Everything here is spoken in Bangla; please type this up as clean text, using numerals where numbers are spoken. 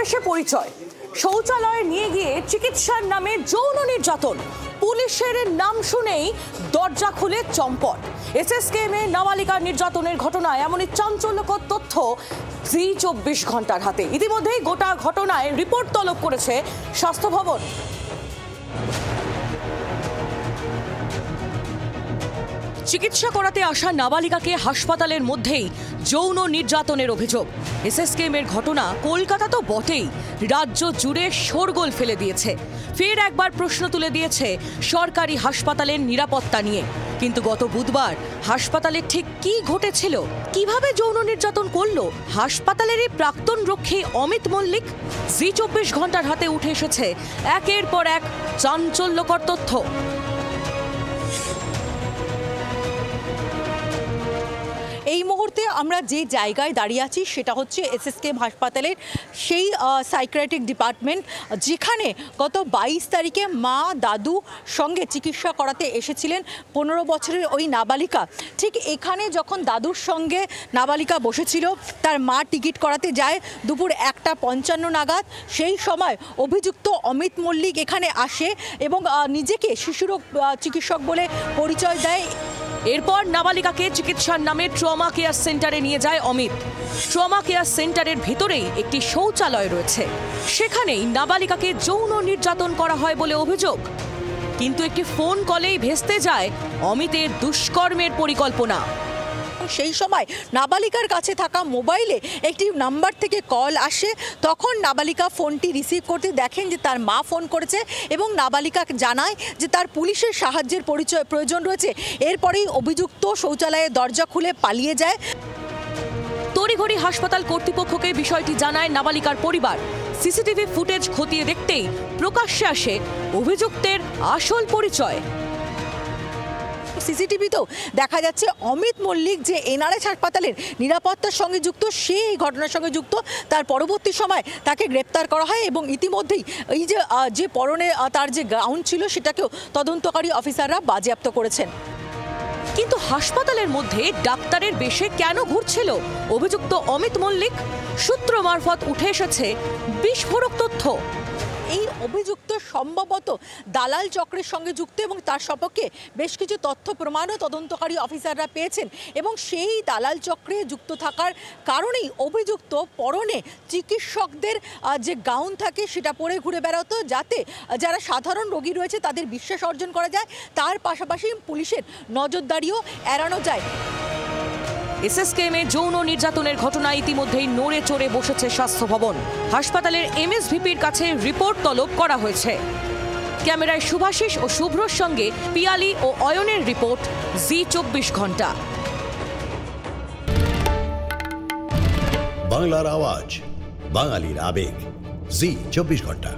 ছদ্মবেশে পরিচয়, শৌচালয়ে নিয়ে গিয়ে চিকিৎসার নামে যৌন নির্যাতন, পুলিশের নাম শুনেই দরজা খুলে চম্পট। এসএসকেএমে নাবালিকা নির্যাতনের ঘটনায় এমনই চাঞ্চল্যকর তথ্য জি 24 ঘন্টার হাতে। ইতিমধ্যেই গোটা ঘটনায় রিপোর্ট তলব করেছে স্বাস্থ্য ভবন। চিকিৎসা করাতে আসা নাবালিকাকে হাসপাতালের মধ্যেই যৌন নির্যাতনের অভিযোগ। এসএসকেএমের ঘটনা কলকাতা তো বটেই, রাজ্য জুড়ে শোরগোল ফেলে দিয়েছে। ফের একবার প্রশ্ন তুলে দিয়েছে সরকারি হাসপাতালের নিরাপত্তা নিয়ে। কিন্তু গত বুধবার হাসপাতালে ঠিক কি ঘটেছিল, কিভাবে যৌন নির্যাতন করলো হাসপাতালেরই প্রাক্তন রক্ষী অমিত মল্লিক? জি 24 ঘন্টার হাতে উঠে এসেছে একের পর এক চাঞ্চল্যকর তথ্য। এই মুহূর্তে আমরা যে জায়গায় দাঁড়িয়ে আছি সেটা হচ্ছে এসএসকেএম হাসপাতালের সেই সাইকিয়াট্রিক ডিপার্টমেন্ট, যেখানে গত 22 তারিখে মা দাদু সঙ্গে চিকিৎসা করাতে এসেছিলেন 15 বছরের ওই নাবালিকা। ঠিক এখানে যখন দাদুর সঙ্গে নাবালিকা বসেছিল, তার মা টিকিট করাতে যায় দুপুর 1:55 নাগাদ। সেই সময় অভিযুক্ত অমিত মল্লিক এখানে আসে এবং নিজেকে শিশুরোগ চিকিৎসক বলে পরিচয় দেয়। এরপর নাবালিকাকে চিকিৎসার নামে ট্রমা কেয়ার সেন্টারে নিয়ে যায় অমিত। ট্রমা কেয়ার সেন্টারের ভিতরেই একটি শৌচালয় রয়েছে, সেখানেই নাবালিকাকে যৌন নির্যাতন করা হয় বলে অভিযোগ। কিন্তু একটি ফোন কলেই ভেস্তে যায় অমিতের দুষ্কর্মের পরিকল্পনা। সেই সময় নাবালিকার কাছে থাকা মোবাইলে একটি নাম্বার থেকে কল আসে। তখন নাবালিকা ফোনটি রিসিভ করতে দেখেন যে তার মা ফোন করেছে এবং নাবালিকা জানায় যে তার পুলিশের সাহায্যের প্রয়োজন রয়েছে। এরপরেই অভিযুক্ত শৌচালয়ের দরজা খুলে পালিয়ে যায়। তড়িঘড়ি হাসপাতাল কর্তৃপক্ষকে বিষয়টি জানায় নাবালিকার পরিবার। সিসিটিভি ফুটেজ খতিয়ে দেখতেই প্রকাশ্যে আসে অভিযুক্তের আসল পরিচয়। সিসিটিভিতেও দেখা যাচ্ছে অমিত মল্লিক যে এনআরএস হাসপাতালের নিরাপত্তার সঙ্গে যুক্ত, সে এই ঘটনার সঙ্গে যুক্ত। তার পরবর্তী সময় তাকে গ্রেপ্তার করা হয় এবং ইতিমধ্যেই এই যে পরনে তার যে গাউন ছিল সেটাকেও তদন্তকারী অফিসাররা বাজেয়াপ্ত করেছেন। কিন্তু হাসপাতালের মধ্যে ডাক্তারের বেশে কেন ঘুরছিল অভিযুক্ত অমিত মল্লিক? সূত্র মারফত উঠে এসেছে বিস্ফোরক তথ্য। এই অভিযুক্ত সম্ভবত দালাল চক্রের সঙ্গে যুক্ত এবং তার সপক্ষে বেশ কিছু তথ্য প্রমাণও তদন্তকারী অফিসাররা পেয়েছেন এবং সেই দালাল চক্রে যুক্ত থাকার কারণেই অভিযুক্ত পরনে চিকিৎসকদের যে গাউন থাকে সেটা পরে ঘুরে বেড়াতো, যাতে যারা সাধারণ রোগী রয়েছে তাদের বিশ্বাস অর্জন করা যায়, তার পাশাপাশি পুলিশের নজরদারিও এড়ানো যায়। এসএসকেএমে যৌন নির্যাতনের ঘটনায় ইতিমধ্যেই নড়ে চড়ে বসেছে স্বাস্থ্য ভবন। হাসপাতালের এমএসভিপির কাছে রিপোর্ট তলব করা হয়েছে। ক্যামেরায় শুভাশিস ও শুভ্রর সঙ্গে পিয়ালি ও অয়নের রিপোর্ট, জি 24 ঘন্টা। বাংলার আওয়াজ, বাঙালির আবেগ, জি 24 ঘন্টা।